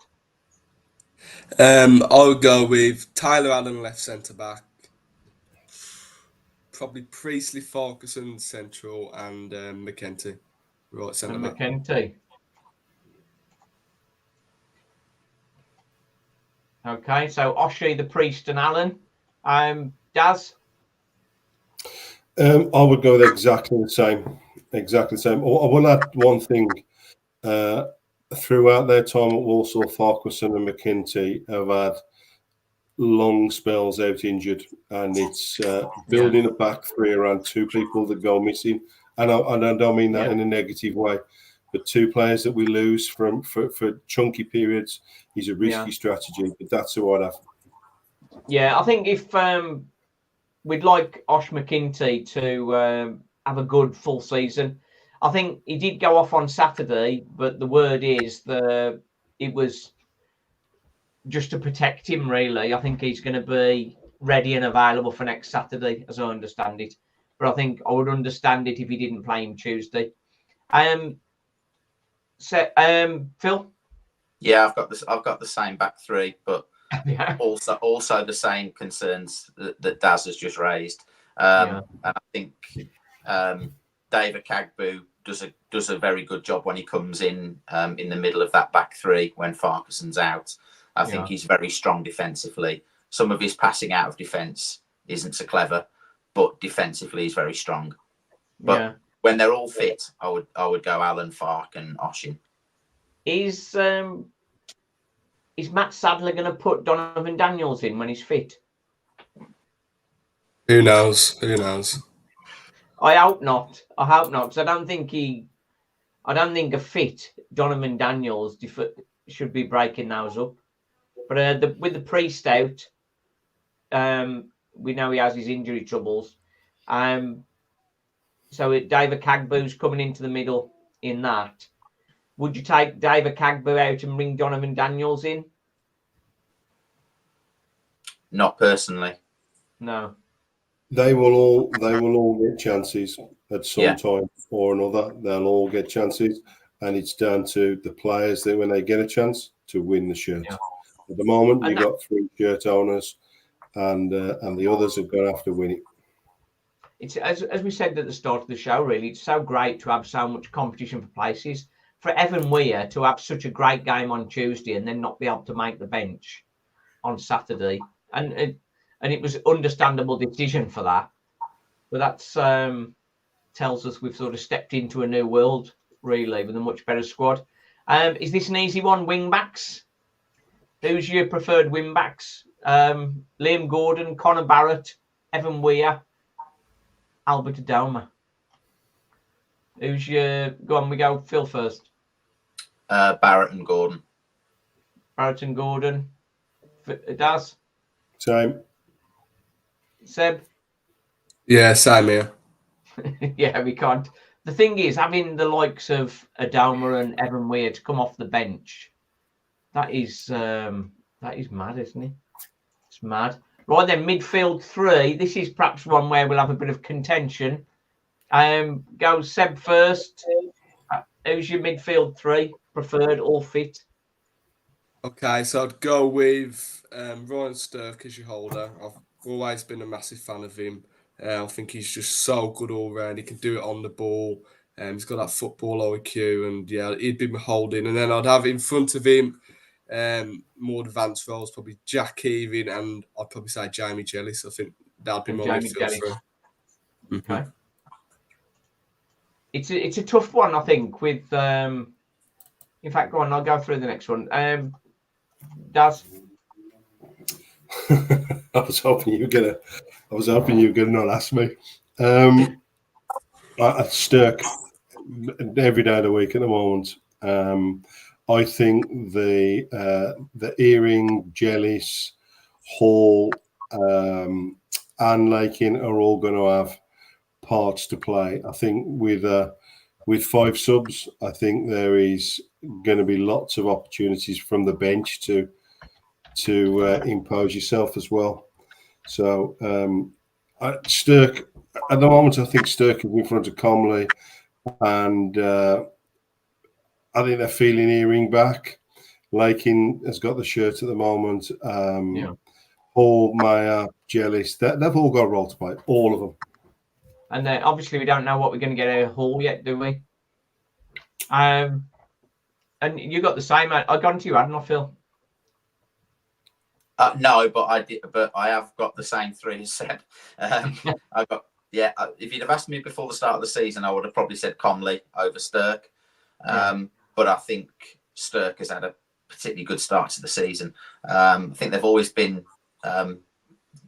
I'll go with Tyler Allen, left centre back. Probably Priestley, Farquharson, central, and McKenty, right centre back. McKenty. Okay, so Oshie, the Priest, and Allen. Daz? I would go with exactly the same. Exactly the same. I will add one thing. Throughout their time at Walsall, Farquharson and McKenty have had long spells out injured, and it's building a back three around two people that go missing. And I don't mean that in a negative way, but two players that we lose for chunky periods is a risky strategy. But that's who I'd have. Yeah, I think if we'd like Osh McKenty to have a good full season. I think he did go off on Saturday, but the word is that it was just to protect him, really. I think he's going to be ready and available for next Saturday, as I understand it. But I think I would understand it if he didn't play him Tuesday. Phil? Yeah, I've got the same back three, but also the same concerns that Daz has just raised. And I think David Kagbu does a very good job when he comes in the middle of that back three when Farquharson's out. I think he's very strong defensively. Some of his passing out of defence isn't so clever, but defensively he's very strong. But when they're all fit, I would go Alan, Fark, and Oshin. Is Matt Sadler going to put Donovan Daniels in when he's fit? Who knows? Who knows? I hope not. Because I don't think a fit Donovan Daniels should be breaking those up. But with the Priest out, we know he has his injury troubles. So David Kagbu's coming into the middle in that. Would you take David Kagbu out and bring Donovan Daniels in? Not personally. No. They will all get chances at some time or another. They'll all get chances, and it's down to the players that when they get a chance to win the shirt. Yeah. At the moment, you've got 3 shirt owners, and the others are going to have to win it. It's as we said at the start of the show. Really, it's so great to have so much competition for places. For Evan Weir to have such a great game on Tuesday and then not be able to make the bench on Saturday, and it was understandable decision for that. But that's tells us we've sort of stepped into a new world, really, with a much better squad. Is this an easy one? Wing backs? Who's your preferred wing backs? Liam Gordon, Connor Barrett, Evan Weir, Albert Adoma. Who's your... Go on, we go Phil first. Barrett and Gordon. Barrett and Gordon. Daz? Same. Seb? Yeah, same here. Yeah, we can't. The thing is, having the likes of Adoma and Evan Weir to come off the bench, that is mad, isn't it? It's mad. Right then, midfield 3. This is perhaps one where we'll have a bit of contention. Go Seb first. Who's your midfield 3 preferred, all fit? Okay, so I'd go with Ryan Sturck as your holder. I've always been a massive fan of him. I think he's just so good all round. He can do it on the ball. He's got that football IQ, and he'd be my holding. And then I'd have in front of him more advanced roles, probably Jack Keeving, and I'd probably say Jamie Jellis. I think that'd be my midfield 3. Okay. It's a tough one, I think. With in fact, go on. I'll go through the next one. Daz. I was hoping you were gonna not ask me. I Sturck every day of the week at the moment. I think the Earring, Jellis, Hall, and Lakin are all going to have parts to play. I think with 5 subs, I think there is going to be lots of opportunities from the bench to to impose yourself as well. So Stirk, at the moment, I think Stirk is in front of Comley, and I think they're feeling Earring back. Lakin has got the shirt at the moment. Hall, Meyer, Jellis, they've all got a role to play, all of them. And obviously, we don't know what we're going to get out of Hall yet, do we? And you got the same. I got into you, hadn't I, Phil? No, but I did. But I have got the same three as said. I got if you'd have asked me before the start of the season, I would have probably said Comley over Stirk. But I think Stirk has had a particularly good start to the season. I think they've always been.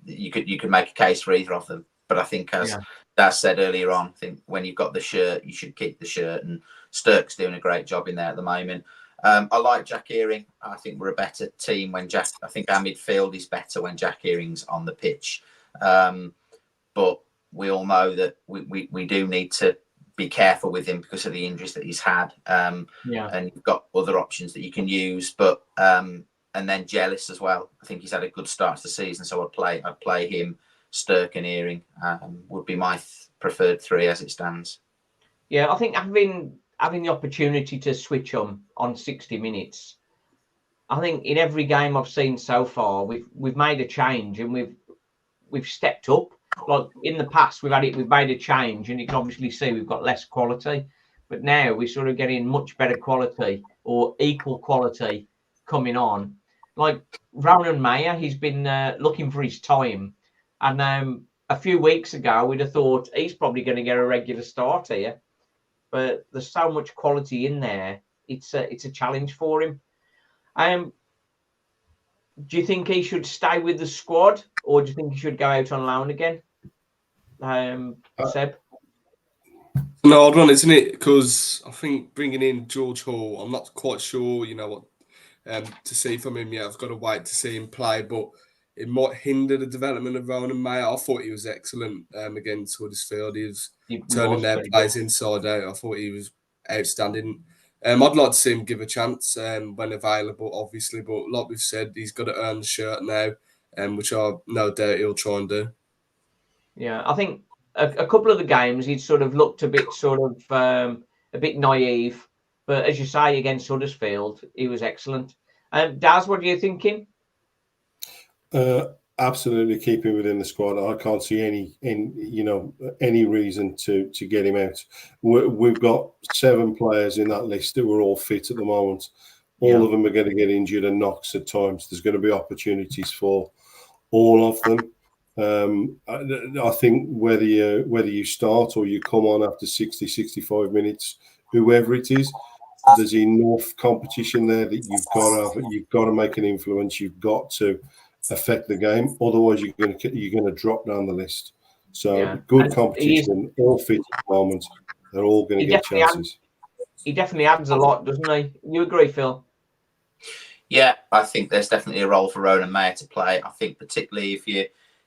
You could make a case for either of them, but I think as Daz said earlier on, I think when you've got the shirt, you should keep the shirt, and Stirk's doing a great job in there at the moment. I like Jack Earring. I think we're a better team when Jack. I think our midfield is better when Jack Earring's on the pitch. But we all know that we do need to be careful with him because of the injuries that he's had. And you've got other options that you can use. But and then Jellis as well. I think he's had a good start to the season, so I'd play him. Stirk and Earring would be my preferred three as it stands. Yeah, I think having the opportunity to switch on 60 minutes, I think in every game I've seen so far, we've made a change and we've stepped up. Like in the past, we've made a change, and you can obviously see we've got less quality. But now we're sort of getting much better quality or equal quality coming on. Like Ronan Mayer, he's been looking for his time, and a few weeks ago we'd have thought he's probably going to get a regular start here. But there's so much quality in there; it's a challenge for him. Do you think he should stay with the squad, or do you think he should go out on loan again? Seb? No, odd one, isn't it? Because I think bringing in George Hall, I'm not quite sure, what to see from him yet. I've got to wait to see him play, but it might hinder the development of Ronan Mayer. I thought he was excellent against Huddersfield. He was turning their plays inside out. I thought he was outstanding. I'd like to see him give a chance when available, obviously, but like we've said, he's got to earn the shirt now, which I no doubt he'll try and do. Yeah, I think a couple of the games he'd sort of looked a bit a bit naive, but as you say, against Huddersfield, he was excellent. Daz, what are you thinking? Absolutely keep him within the squad. I can't see any reason to get him out. We've got 7 players in that list who are all fit at the moment. All of them are going to get injured and knocks at times. There's going to be opportunities for all of them. I think whether you start or you come on after 60, 65 minutes, whoever it is, there's enough competition there that you've got to make an influence. You've got to affect the game, otherwise you're going to drop down the list. So good competition, all fit at the moment. They're all going to get chances. He definitely adds a lot, doesn't he? You agree, Phil? Yeah, I think there's definitely a role for Ronan Mayer to play. I think particularly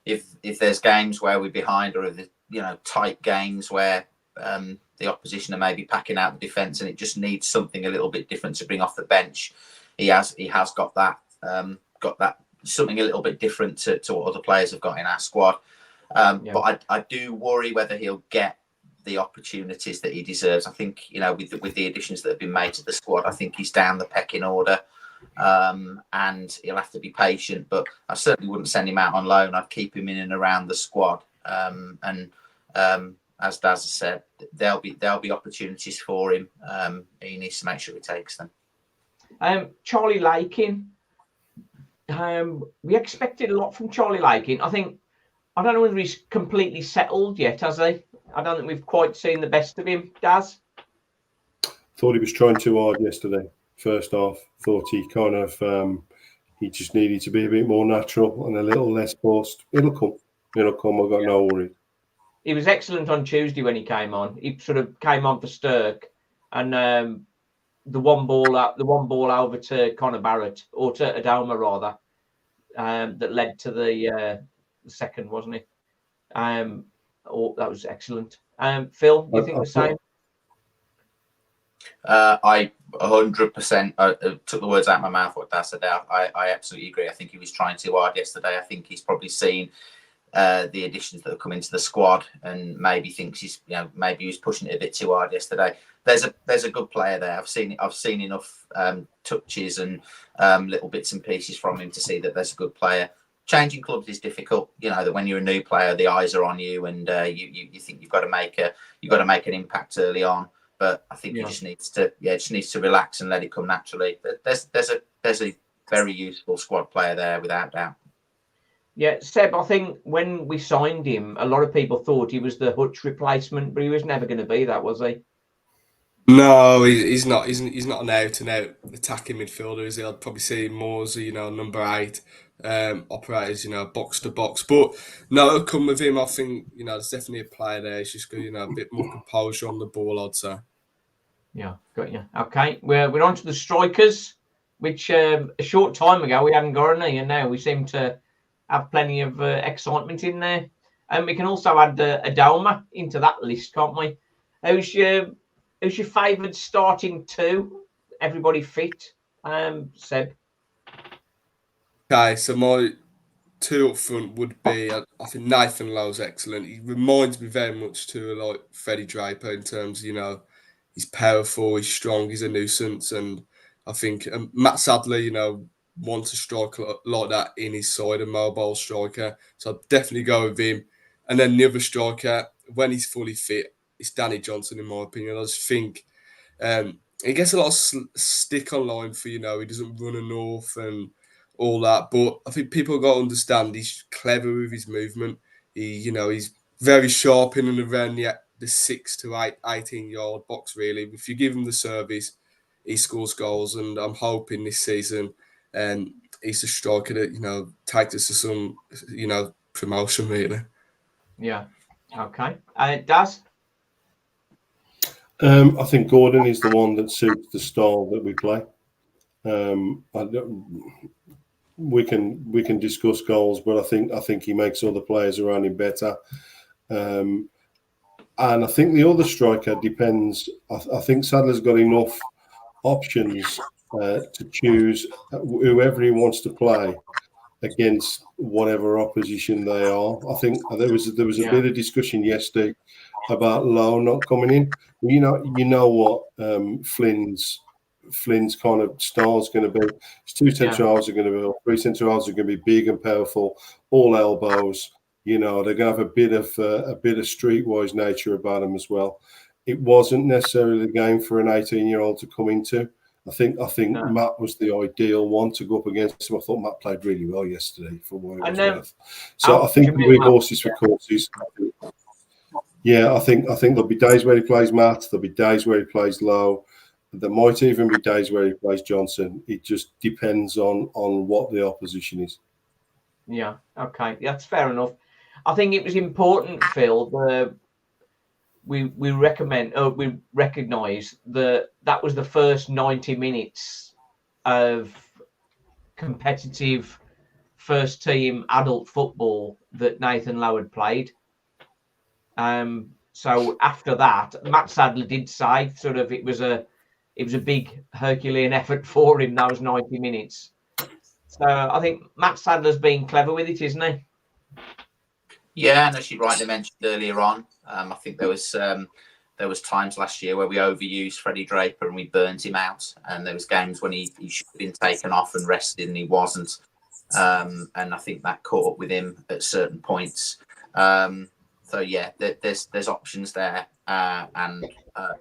if there's games where we're behind, or tight games where the opposition are maybe packing out the defence and it just needs something a little bit different to bring off the bench. He has got that something a little bit different to what other players have got in our squad. But I do worry whether he'll get the opportunities that he deserves. I think, with the additions that have been made to the squad, I think he's down the pecking order, and he'll have to be patient. But I certainly wouldn't send him out on loan. I'd keep him in and around the squad. As Daz has said, there'll be opportunities for him. He needs to make sure he takes them. Charlie Lakin. We expected a lot from Charlie Lakin. I don't know whether he's completely settled yet, has he? I don't think we've quite seen the best of him, Daz. Thought he was trying too hard yesterday. First half, thought he he just needed to be a bit more natural and a little less forced. It'll come. I've got no worry. He was excellent on Tuesday when he came on. He sort of came on for Stirk, and the one ball over to Connor Barrett, or to Adoma rather, that led to the second, wasn't it? That was excellent. Phil, you think the same? I 100% took the words out of my mouth what Daz said. I absolutely agree. I think he was trying too hard yesterday. I think he's probably seen the additions that have come into the squad and maybe thinks maybe he was pushing it a bit too hard yesterday. There's a good player there. I've seen enough touches and little bits and pieces from him to see that there's a good player. Changing clubs is difficult. That when you're a new player, the eyes are on you, and you think you've got to make an impact early on. But I think he just needs to relax and let it come naturally. There's a very useful squad player there, without doubt. Yeah, Seb, I think when we signed him, a lot of people thought he was the Hutch replacement, but he was never going to be that, was he? No, he's not. He's not an out-and-out attacking midfielder. Is he? I'd probably see him more as number 8, operators, box to box. But no, it'll come with him. I think there's definitely a player there. He's just got a bit more composure on the ball, I'd say. Yeah, got you. Okay, we're on to the strikers, which a short time ago we hadn't got any, and now we seem to have plenty of excitement in there. And we can also add Adoma into that list, can't we? Who's your favoured starting 2? Everybody fit, Seb? Okay, so my 2 up front would be, I think Nathan Lowe's excellent. He reminds me very much to like Freddie Draper in terms of, he's powerful, he's strong, he's a nuisance. And I think Matt Sadler, wants a striker like that in his side, a mobile striker. So I'd definitely go with him. And then the other striker, when he's fully fit, it's Danny Johnson, in my opinion. I just think he gets a lot of stick online for, he doesn't run enough and all that. But I think people got to understand he's clever with his movement. He's very sharp in and around the 6 to 18-yard box, really. If you give him the service, he scores goals. And I'm hoping this season he's a striker that, takes us to some, promotion, really. Yeah. Okay. Daz? I think Gordon is the one that suits the style that we play. We can discuss goals, but I think he makes other players around him better. And I think the other striker depends. I think Sadler's got enough options to choose whoever he wants to play against whatever opposition they are. I think there was a bit of discussion yesterday about Lowe not coming in. You know what Flynn's kind of style is going to be. His 2 centre halves are going to be, or 3 centre halves are going to be big and powerful, all elbows. They're going to have a bit of streetwise nature about them as well. It wasn't necessarily the game for an 18-year-old to come into. I think Matt was the ideal one to go up against him. I thought Matt played really well yesterday for what it was worth. So I think we horses for courses. Yeah, I think there'll be days where he plays Matt. There'll be days where he plays Lowe. There might even be days where he plays Johnson. It just depends on what the opposition is. Yeah, okay, that's fair enough. I think it was important, Phil. We recognise that was the first 90 minutes of competitive first team adult football that Nathan Lowe had played. So after that, Matt Sadler did say sort of it was a big Herculean effort for him, those 90 minutes. So I think Matt Sadler's being clever with it, isn't he? Yeah, and as you rightly mentioned earlier on, I think there was times last year where we overused Freddie Draper and we burnt him out, and there was games when he should have been taken off and rested and he wasn't. And I think that caught up with him at certain points. So yeah, there's options there, and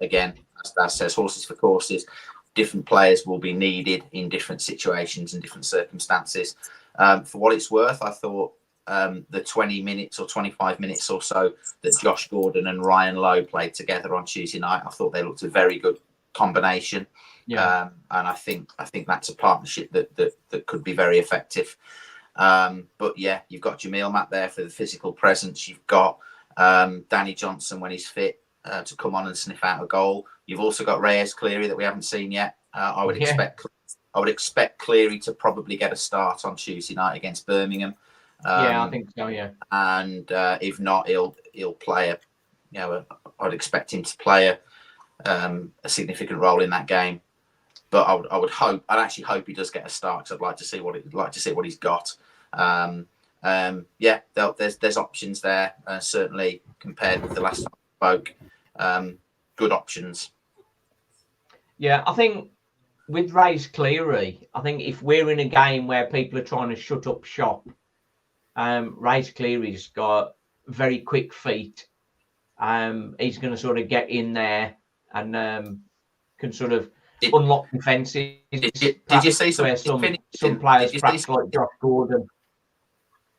again, as Daz says, horses for courses. Different players will be needed in different situations and different circumstances. For what it's worth, I thought the 20 minutes or 25 minutes or so that Josh Gordon and Ryan Lowe played together on Tuesday night, I thought they looked a very good combination. Yeah. And I think that's a partnership that could be very effective. But yeah, you've got Jamil Matt there for the physical presence. You've got Danny Johnson when he's fit to come on and sniff out a goal. You've also got Reyes Cleary that we haven't seen yet. I would expect Cleary to probably get a start on Tuesday night against Birmingham. I think so. Yeah, and if not, he'll play I'd expect him to play a significant role in that game. But I'd actually hope he does get a start, because I'd like to see what he's got. There's options there, certainly compared with the last time I spoke. Good options. Yeah, I think with Ray's Cleary, I think if we're in a game where people are trying to shut up shop, Ray's Cleary's got very quick feet. He's going to sort of get in there and can sort of unlock defences. Did you see some players, perhaps like Josh Gordon?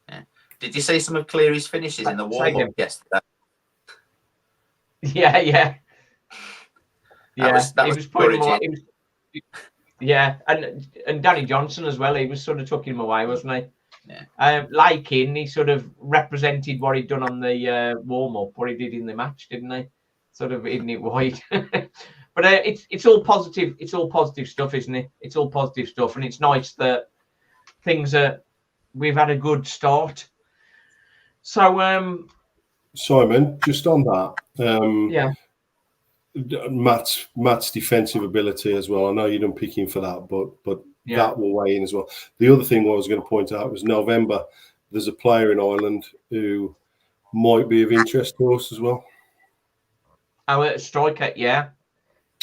Yeah. Did you see some of Cleary's finishes in the warm-up yesterday? Yeah. That was putting him on. Yeah, and Danny Johnson as well. He was sort of took him away, wasn't he? Yeah. Lakin, he sort of represented what he'd done on the warm-up, what he did in the match, didn't he? Sort of hitting it wide. But it's all positive. It's all positive stuff, isn't it? It's all positive stuff, and it's nice that we've had a good start. So, Simon, just on that, Matt's defensive ability as well. I know you don't pick him for that, but that will weigh in as well. The other thing I was going to point out was November. There's a player in Ireland who might be of interest to us as well. Our striker, yeah.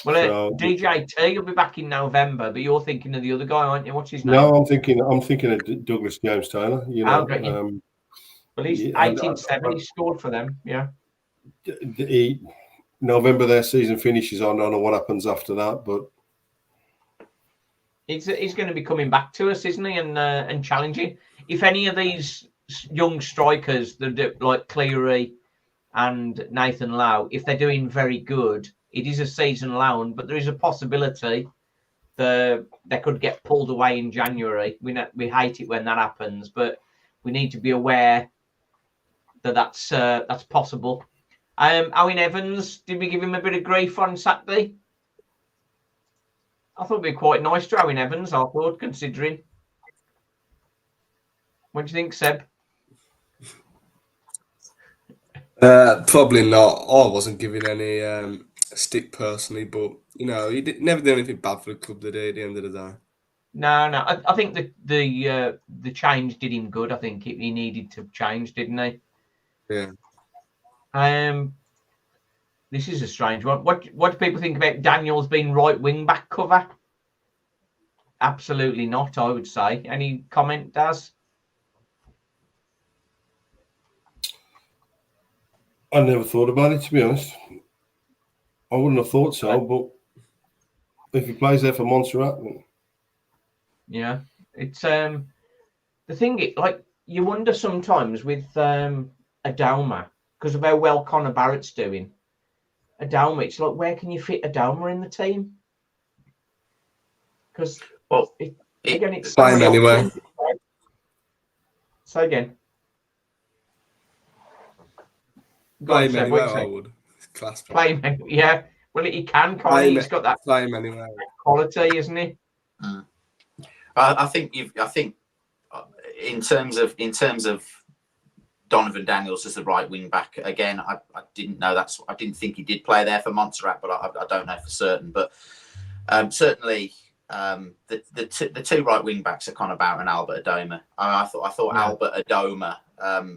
Well, DJT will be back in November, but you're thinking of the other guy, aren't you? What's his name? No, I'm thinking of Douglas James Taylor. You know, well, he's 18-7. He scored for them. Yeah. November their season finishes. I don't know what happens after that, but he's going to be coming back to us, isn't he? And challenging. If any of these young strikers, like Cleary and Nathan Lowe, if they're doing very good, it is a season loan, but there is a possibility that they could get pulled away in January. We hate it when that happens, but we need to be aware that that's possible. Owen Evans, did we give him a bit of grief on Saturday? I thought it'd be quite nice to Owen Evans, I thought, considering. What do you think, Seb? Probably not. I wasn't giving any stick personally, but you know, he never did anything bad for the club today at the end of the day. No. I think the change did him good. I think he needed to change, didn't he? Yeah. This is a strange one. What do people think about Daniels being right wing back cover? Absolutely not, I would say. Any comment, Daz? I never thought about it, to be honest. I wouldn't have thought so, but if he plays there for Montserrat, yeah, it's the thing. Like you wonder sometimes with Adama, because of how well Connor Barrett's doing. Adama, it's like, where can you fit Adama in the team? Because it's fine anyway. So again, play him anywhere. I would class. Play him, yeah. Well, he can. He's got that play him anywhere quality, isn't he? I think in terms of Donovan Daniels as the right wing back again. I didn't know I didn't think he did play there for Montserrat, but I don't know for certain. But certainly the two right wing backs are Connor Barrett and Albert Adoma. I thought Albert Adoma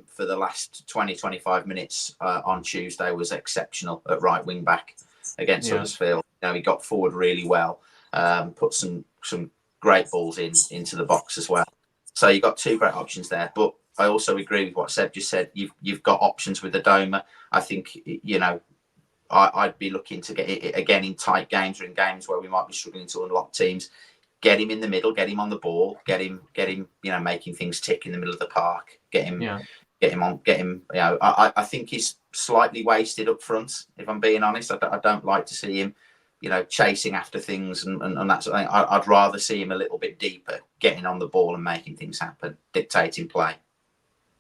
for the last 20-25 minutes on Tuesday was exceptional at right wing back against Huddersfield. You know, he got forward really well, put some great balls into the box as well. So you've got two great options there, but I also agree with what Seb just said. You've got options with Adoma. I think, you know, I'd be looking to get it again in tight games or in games where we might be struggling to unlock teams. Get him in the middle, get him on the ball, get him, you know, making things tick in the middle of the park. Get him. You know, I think he's slightly wasted up front. If I'm being honest, I don't like to see him, you know, chasing after things and that sort of thing. I'd rather see him a little bit deeper, getting on the ball and making things happen, dictating play.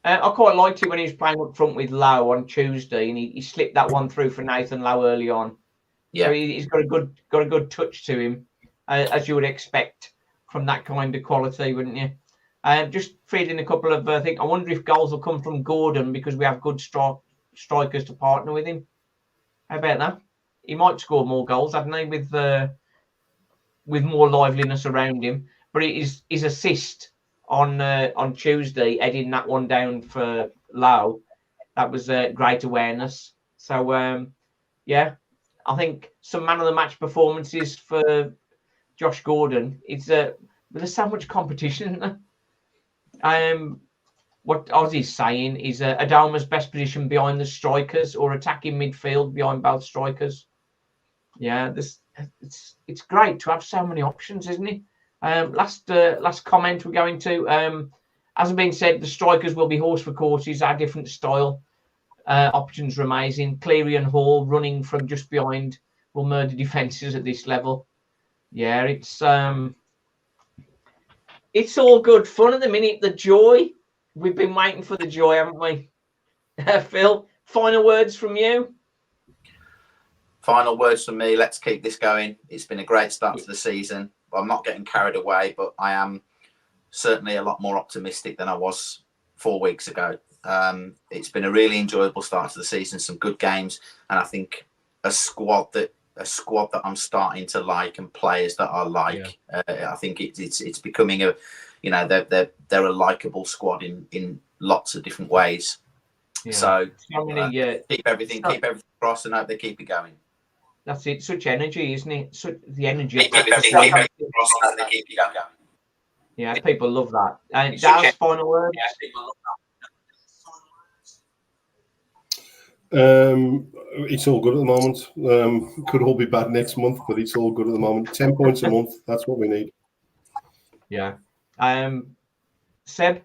I quite liked it when he was playing up front with Lowe on Tuesday, and he slipped that one through for Nathan Lowe early on. Yeah, so he's got a good touch to him, as you would expect from that kind of quality, wouldn't you? Just feeding a couple of I wonder if goals will come from Gordon because we have good strikers to partner with him. How about that? he might score more goals, hadn't he, with more liveliness around him. But his assist on Tuesday, heading that one down for Lau, that was great awareness. So yeah, I think some man of the match performances for Josh Gordon. There's so much competition, isn't there? What Ozzy's saying is Adama's best position behind the strikers or attacking midfield behind both strikers. Yeah, it's great to have so many options, isn't it? Last comment we're going to. As has been said, the strikers will be horse for courses, our different style. Options are amazing. Cleary and Hall running from just behind will murder defences at this level. Yeah, it's all good fun at the minute. The joy. We've been waiting for the joy, haven't we? Phil, final words from you? Final words from me. Let's keep this going. It's been a great start to the season. I'm not getting carried away, but I am certainly a lot more optimistic than I was 4 weeks ago. It's been a really enjoyable start to the season, some good games, and I think a squad that I'm starting to like and players that I like. I think it's becoming a, they're a likable squad in lots of different ways. Yeah. So keep everything across and hope they keep it going. That's it. Such energy, isn't it? The energy. Keep everything across and hope they keep it going. Yeah, people love that. And Dal's final word. Yeah, people love that. It's all good at the moment. Could all be bad next month, but it's all good at the moment. 10 points a month. That's what we need. Yeah. Seb?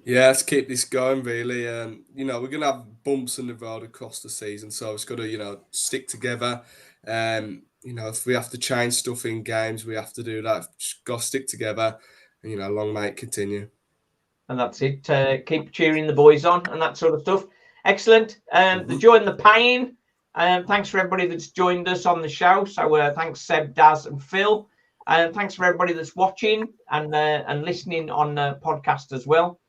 Yeah, let's keep this going, really. We're going to have bumps in the road across the season, so it's got to, stick together. If we have to change stuff in games, we have to do that. Just got to stick together and, long may it continue. And that's it. Keep cheering the boys on and that sort of stuff. Excellent. The joy and the pain. Thanks for everybody that's joined us on the show. So thanks, Seb, Daz, and Phil. And thanks for everybody that's watching and listening on podcast as well.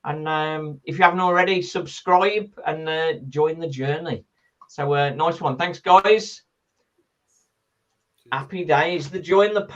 And if you haven't already, subscribe and join the journey. So nice one. Thanks, guys. Happy days. The joy and the pain.